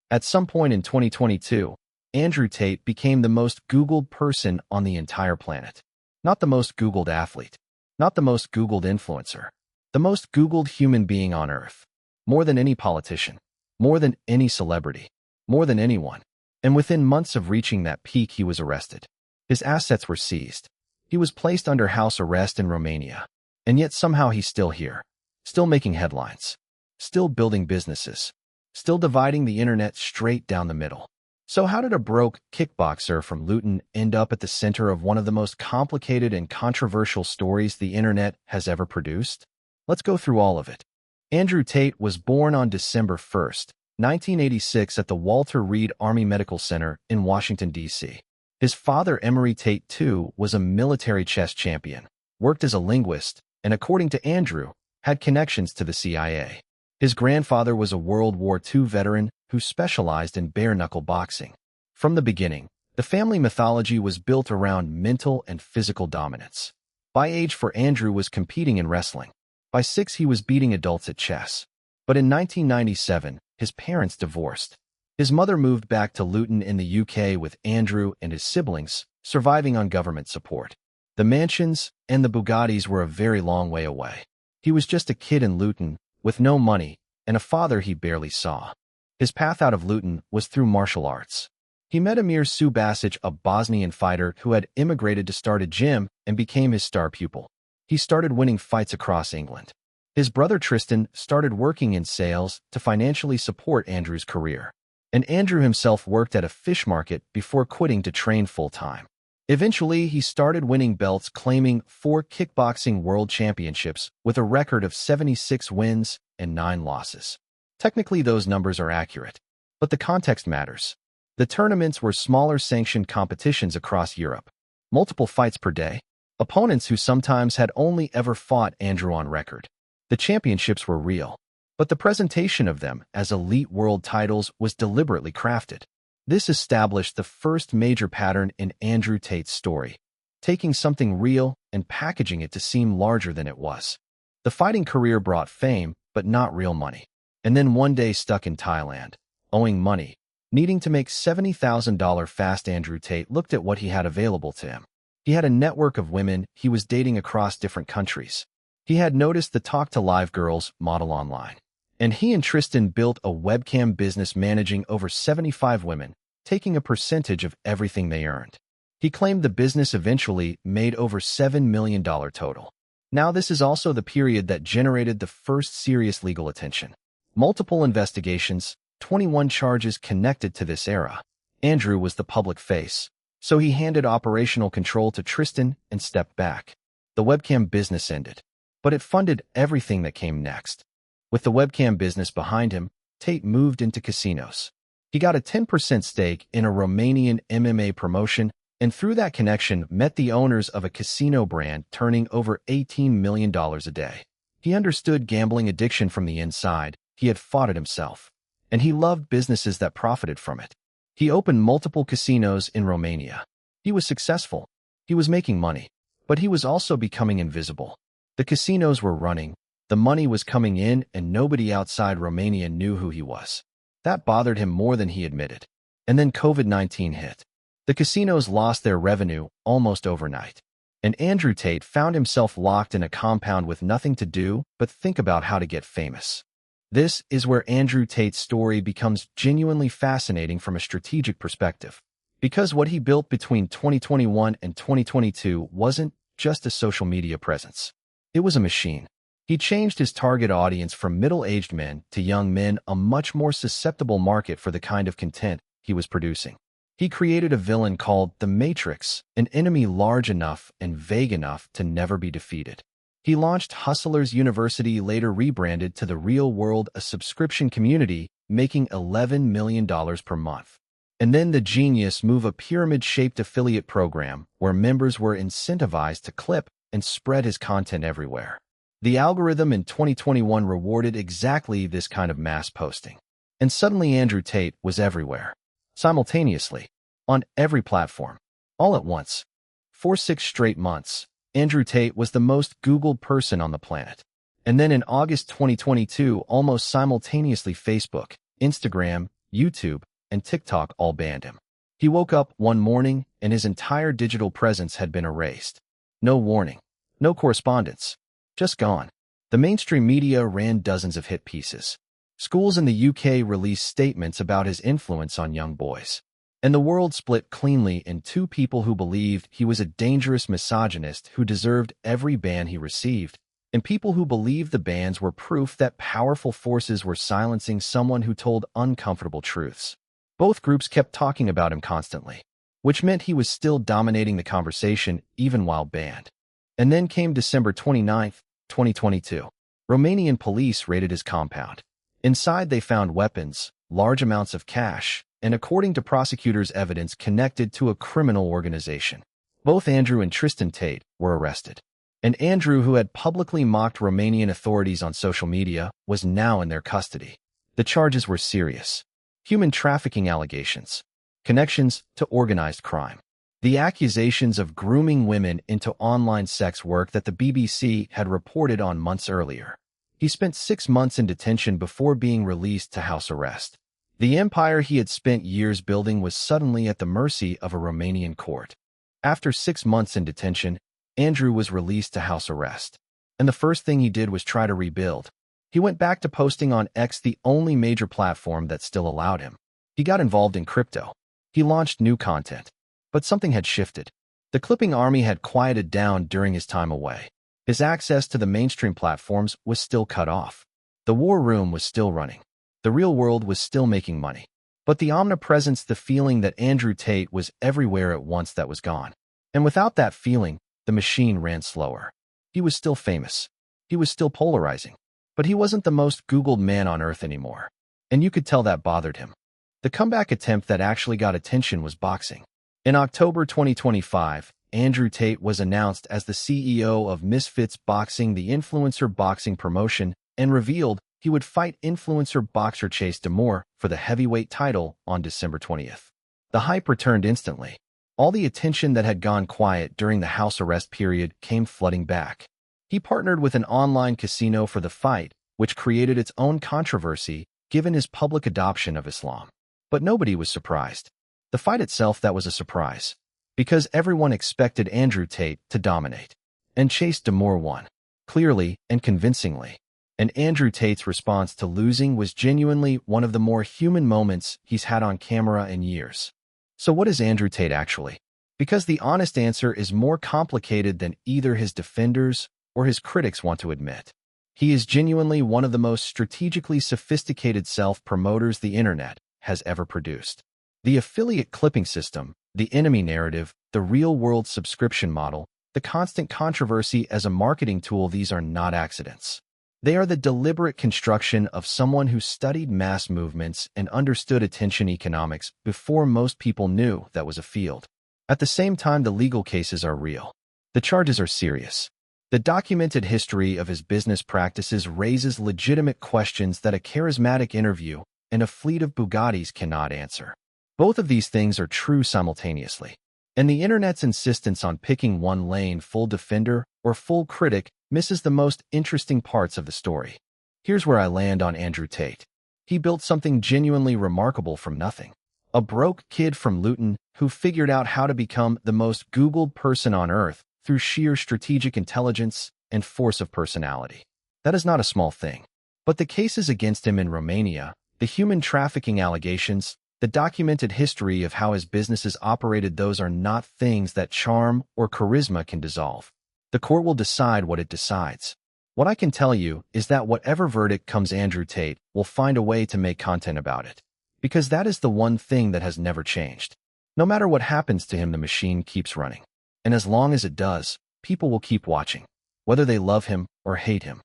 At some point in 2022, Andrew Tate became the most Googled person on the entire planet. Not the most Googled athlete, not the most Googled influencer, the most Googled human being on Earth. More than any politician, more than any celebrity, more than anyone. And within months of reaching that peak, he was arrested. His assets were seized. He was placed under house arrest in Romania. And yet somehow he's still here, still making headlines, still building businesses, still dividing the internet straight down the middle. So how did a broke kickboxer from Luton end up at the center of one of the most complicated and controversial stories the internet has ever produced? Let's go through all of it. Andrew Tate was born on December 1st, 1986 at the Walter Reed Army Medical Center in Washington, D.C. His father, Andrew Tate II, was a military chess champion, worked as a linguist, and according to Andrew, had connections to the CIA. His grandfather was a World War II veteran who specialized in bare-knuckle boxing. From the beginning, the family mythology was built around mental and physical dominance. By age 4, Andrew was competing in wrestling. By 6, he was beating adults at chess. But in 1997, his parents divorced. His mother moved back to Luton in the UK with Andrew and his siblings, surviving on government support. The mansions and the Bugattis were a very long way away. He was just a kid in Luton, with no money, and a father he barely saw. His path out of Luton was through martial arts. He met Amir Subasic, a Bosnian fighter who had immigrated to start a gym and became his star pupil. He started winning fights across England. His brother Tristan started working in sales to financially support Andrew's career. And Andrew himself worked at a fish market before quitting to train full-time. Eventually, he started winning belts, claiming 4 kickboxing world championships with a record of 76 wins and 9 losses. Technically, those numbers are accurate, but the context matters. The tournaments were smaller sanctioned competitions across Europe. Multiple fights per day. Opponents who sometimes had only ever fought Andrew on record. The championships were real, but the presentation of them as elite world titles was deliberately crafted. This established the first major pattern in Andrew Tate's story, taking something real and packaging it to seem larger than it was. The fighting career brought fame, but not real money. And then one day, stuck in Thailand, owing money, needing to make $70,000 fast, Andrew Tate looked at what he had available to him. He had a network of women he was dating across different countries. He had noticed the Talk to Live girls model online. And he and Tristan built a webcam business managing over 75 women, taking a percentage of everything they earned. He claimed the business eventually made over $7 million total. Now, this is also the period that generated the first serious legal attention. Multiple investigations, 21 charges connected to this era. Andrew was the public face, so he handed operational control to Tristan and stepped back. The webcam business ended, but it funded everything that came next. With the webcam business behind him, Tate moved into casinos. He got a 10% stake in a Romanian MMA promotion, and through that connection met the owners of a casino brand turning over $18 million a day. He understood gambling addiction from the inside. He had fought it himself, and he loved businesses that profited from it. He opened multiple casinos in Romania. He was successful. He was making money, but he was also becoming invisible. The casinos were running, the money was coming in, and nobody outside Romania knew who he was. That bothered him more than he admitted. And then COVID-19 hit. The casinos lost their revenue almost overnight. And Andrew Tate found himself locked in a compound with nothing to do but think about how to get famous. This is where Andrew Tate's story becomes genuinely fascinating from a strategic perspective. Because what he built between 2021 and 2022 wasn't just a social media presence. It was a machine. He changed his target audience from middle-aged men to young men, a much more susceptible market for the kind of content he was producing. He created a villain called the Matrix, an enemy large enough and vague enough to never be defeated. He launched Hustlers University, later rebranded to The Real World, a subscription community, making $11 million per month. And then the genius move, a pyramid-shaped affiliate program where members were incentivized to clip and spread his content everywhere. The algorithm in 2021 rewarded exactly this kind of mass posting. And suddenly Andrew Tate was everywhere, simultaneously, on every platform, all at once. For 6 straight months, Andrew Tate was the most Googled person on the planet. And then in August 2022, almost simultaneously, Facebook, Instagram, YouTube, and TikTok all banned him. He woke up one morning and his entire digital presence had been erased. No warning. No correspondence. Just gone. The mainstream media ran dozens of hit pieces. Schools in the UK released statements about his influence on young boys. And the world split cleanly in two people who believed he was a dangerous misogynist who deserved every ban he received, and people who believed the bans were proof that powerful forces were silencing someone who told uncomfortable truths. Both groups kept talking about him constantly, which meant he was still dominating the conversation even while banned. And then came December 29, 2022. Romanian police raided his compound. Inside they found weapons, large amounts of cash, and according to prosecutors, evidence connected to a criminal organization. Both Andrew and Tristan Tate were arrested. And Andrew, who had publicly mocked Romanian authorities on social media, was now in their custody. The charges were serious. Human trafficking allegations, connections to organized crime. The accusations of grooming women into online sex work that the BBC had reported on months earlier. He spent 6 months in detention before being released to house arrest. The empire he had spent years building was suddenly at the mercy of a Romanian court. After 6 months in detention, Andrew was released to house arrest. And the first thing he did was try to rebuild. He went back to posting on X, the only major platform that still allowed him. He got involved in crypto. He launched new content. But something had shifted. The clipping army had quieted down during his time away. His access to the mainstream platforms was still cut off. The war room was still running. The real world was still making money. But the omnipresence, the feeling that Andrew Tate was everywhere at once, that was gone. And without that feeling, the machine ran slower. He was still famous. He was still polarizing. But he wasn't the most Googled man on earth anymore. And you could tell that bothered him. The comeback attempt that actually got attention was boxing. In October 2025, Andrew Tate was announced as the CEO of Misfits Boxing, the influencer boxing promotion, and revealed he would fight influencer boxer Chase Demore for the heavyweight title on December 20th. The hype returned instantly. All the attention that had gone quiet during the house arrest period came flooding back. He partnered with an online casino for the fight, which created its own controversy given his public adoption of Islam. But nobody was surprised. The fight itself, that was a surprise, because everyone expected Andrew Tate to dominate. And Chase Demore won, clearly and convincingly. And Andrew Tate's response to losing was genuinely one of the more human moments he's had on camera in years. So what is Andrew Tate actually? Because the honest answer is more complicated than either his defenders or his critics want to admit. He is genuinely one of the most strategically sophisticated self-promoters the internet has ever produced. The affiliate clipping system, the enemy narrative, the real-world subscription model, the constant controversy as a marketing tool, these are not accidents. They are the deliberate construction of someone who studied mass movements and understood attention economics before most people knew that was a field. At the same time, the legal cases are real. The charges are serious. The documented history of his business practices raises legitimate questions that a charismatic interview and a fleet of Bugattis cannot answer. Both of these things are true simultaneously. And the internet's insistence on picking one lane, full defender or full critic, misses the most interesting parts of the story. Here's where I land on Andrew Tate. He built something genuinely remarkable from nothing. A broke kid from Luton who figured out how to become the most Googled person on earth through sheer strategic intelligence and force of personality. That is not a small thing. But the cases against him in Romania, the human trafficking allegations, the documented history of how his businesses operated, those are not things that charm or charisma can dissolve. The court will decide what it decides. What I can tell you is that whatever verdict comes, Andrew Tate will find a way to make content about it. Because that is the one thing that has never changed. No matter what happens to him, the machine keeps running. And as long as it does, people will keep watching, whether they love him or hate him.